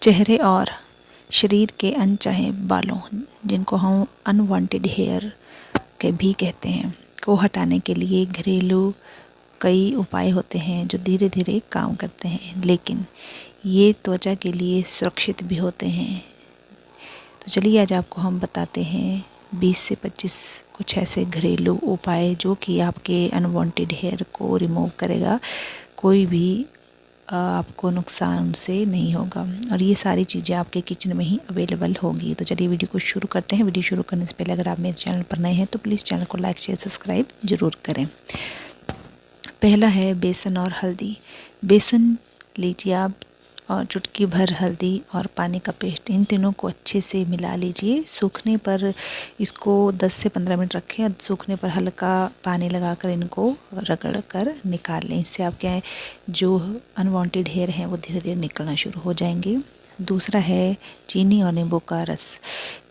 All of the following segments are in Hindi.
चेहरे और शरीर के अनचाहे बालों, जिनको हम अनवांटेड हेयर के भी कहते हैं, को हटाने के लिए घरेलू कई उपाय होते हैं जो धीरे धीरे काम करते हैं, लेकिन ये त्वचा के लिए सुरक्षित भी होते हैं। तो चलिए आज आपको हम बताते हैं 20 से 25 कुछ ऐसे घरेलू उपाय जो कि आपके अनवांटेड हेयर को रिमूव करेगा। कोई भी आपको नुकसान से नहीं होगा और ये सारी चीज़ें आपके किचन में ही अवेलेबल होगी। तो चलिए वीडियो को शुरू करते हैं। वीडियो शुरू करने से पहले अगर आप मेरे चैनल पर नए हैं तो प्लीज़ चैनल को लाइक शेयर सब्सक्राइब ज़रूर करें। पहला है बेसन और हल्दी। बेसन लीजिए आप और चुटकी भर हल्दी और पानी का पेस्ट, इन तीनों को अच्छे से मिला लीजिए। सूखने पर इसको 10 से 15 मिनट रखें और सूखने पर हल्का पानी लगाकर इनको रगड़ कर निकाल लें। इससे आपके जो अनवांटेड हेयर हैं वो धीरे धीरे निकलना शुरू हो जाएंगे। दूसरा है चीनी और नींबू का रस।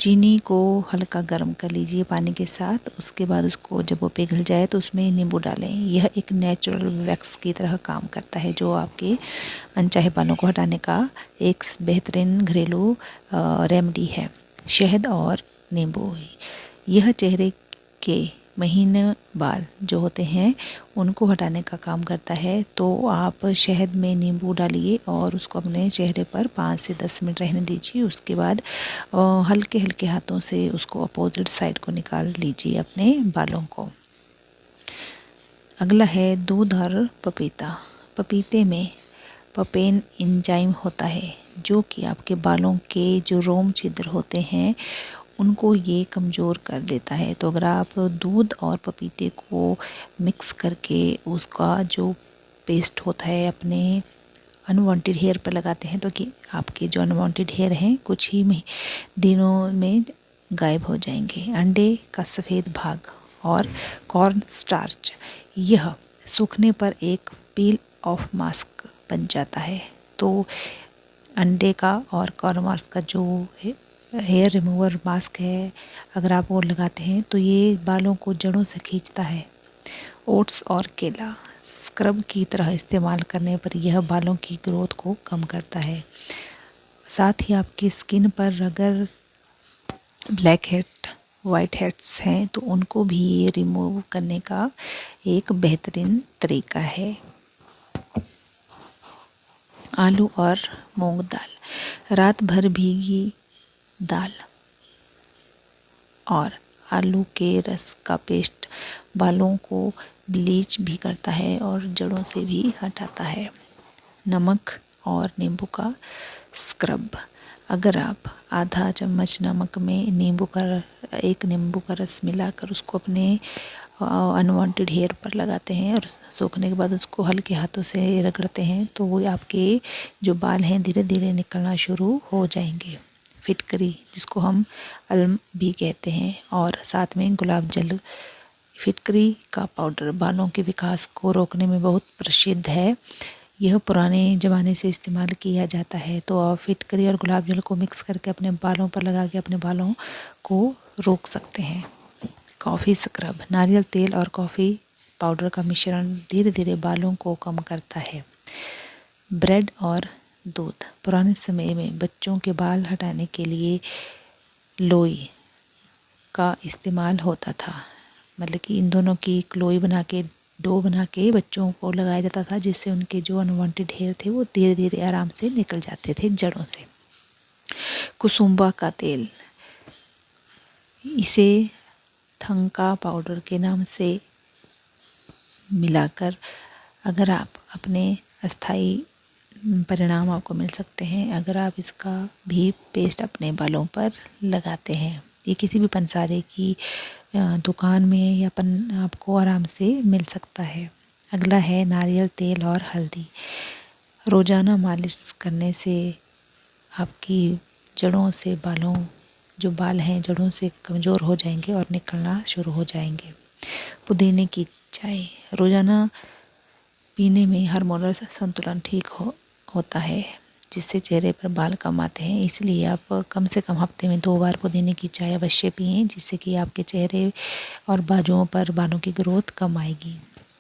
चीनी को हल्का गर्म कर लीजिए पानी के साथ, उसके बाद उसको जब वो पिघल जाए तो उसमें नींबू डालें। यह एक नेचुरल वैक्स की तरह काम करता है जो आपके अनचाहे बालों को हटाने का एक बेहतरीन घरेलू रेमेडी है। शहद और नींबू, यह चेहरे के महीन बाल जो होते हैं उनको हटाने का काम करता है। तो आप शहद में नींबू डालिए और उसको अपने चेहरे पर 5 से 10 मिनट रहने दीजिए। उसके बाद हल्के हल्के हाथों से उसको अपोजिट साइड को निकाल लीजिए अपने बालों को। अगला है दूध और पपीता। पपीते में पपेन एंजाइम होता है जो कि आपके बालों के जो रोम छिद्र होते हैं उनको ये कमज़ोर कर देता है। तो अगर आप दूध और पपीते को मिक्स करके उसका जो पेस्ट होता है अपने अनवांटेड हेयर पर लगाते हैं तो कि आपके जो अनवांटेड हेयर हैं कुछ ही दिनों में गायब हो जाएंगे। अंडे का सफ़ेद भाग और कॉर्न स्टार्च, यह सूखने पर एक पील ऑफ मास्क बन जाता है। तो अंडे का और कॉर्न मास्क का जो हेयर रिमूवर मास्क है, अगर आप वो लगाते हैं तो ये बालों को जड़ों से खींचता है। ओट्स और केला स्क्रब की तरह इस्तेमाल करने पर यह बालों की ग्रोथ को कम करता है। साथ ही आपकी स्किन पर अगर ब्लैक हेड वाइट हेड्स हैं तो उनको भी ये रिमूव करने का एक बेहतरीन तरीका है। आलू और मूंग दाल। रात भर भीगी दाल और आलू के रस का पेस्ट बालों को ब्लीच भी करता है और जड़ों से भी हटाता है। नमक और नींबू का स्क्रब। अगर आप आधा चम्मच नमक में एक नींबू का रस मिलाकर उसको अपने अनवांटेड हेयर पर लगाते हैं और सूखने के बाद उसको हल्के हाथों से रगड़ते हैं तो वो आपके जो बाल हैं धीरे धीरे निकलना शुरू हो जाएंगे। फिटकरी, जिसको हम अलम भी कहते हैं, और साथ में गुलाब जल। फिटकरी का पाउडर बालों के विकास को रोकने में बहुत प्रसिद्ध है। यह पुराने ज़माने से इस्तेमाल किया जाता है। तो आप फिटकरी और गुलाब जल को मिक्स करके अपने बालों पर लगा के अपने बालों को रोक सकते हैं। Coffee scrub. नारियल तेल और कॉफ़ी पाउडर का मिश्रण धीरे धीरे बालों को कम करता है। ब्रेड और दूध। पुराने समय में बच्चों के बाल हटाने के लिए लोई का इस्तेमाल होता था, मतलब कि इन दोनों की एक लोई बना के डो बना के बच्चों को लगाया जाता था, जिससे उनके जो अनवांटेड हेयर थे वो धीरे धीरे आराम से निकल जाते थे जड़ों से। कुसुम्बा का तेल, इसे थंका पाउडर के नाम से मिलाकर अगर आप अपने अस्थाई परिणाम आपको मिल सकते हैं अगर आप इसका भी पेस्ट अपने बालों पर लगाते हैं। ये किसी भी पंसारे की दुकान में या आपको आराम से मिल सकता है। अगला है नारियल तेल और हल्दी। रोज़ाना मालिश करने से आपकी जड़ों से जो बाल हैं जड़ों से कमज़ोर हो जाएंगे और निकलना शुरू हो जाएंगे। पुदीने की चाय रोज़ाना पीने में हार्मोनल संतुलन ठीक होता है, जिससे चेहरे पर बाल कम आते हैं। इसलिए आप कम से कम हफ्ते में 2 बार पुदीने की चाय अवश्य पिएं, जिससे कि आपके चेहरे और बाजुओं पर बालों की ग्रोथ कम आएगी।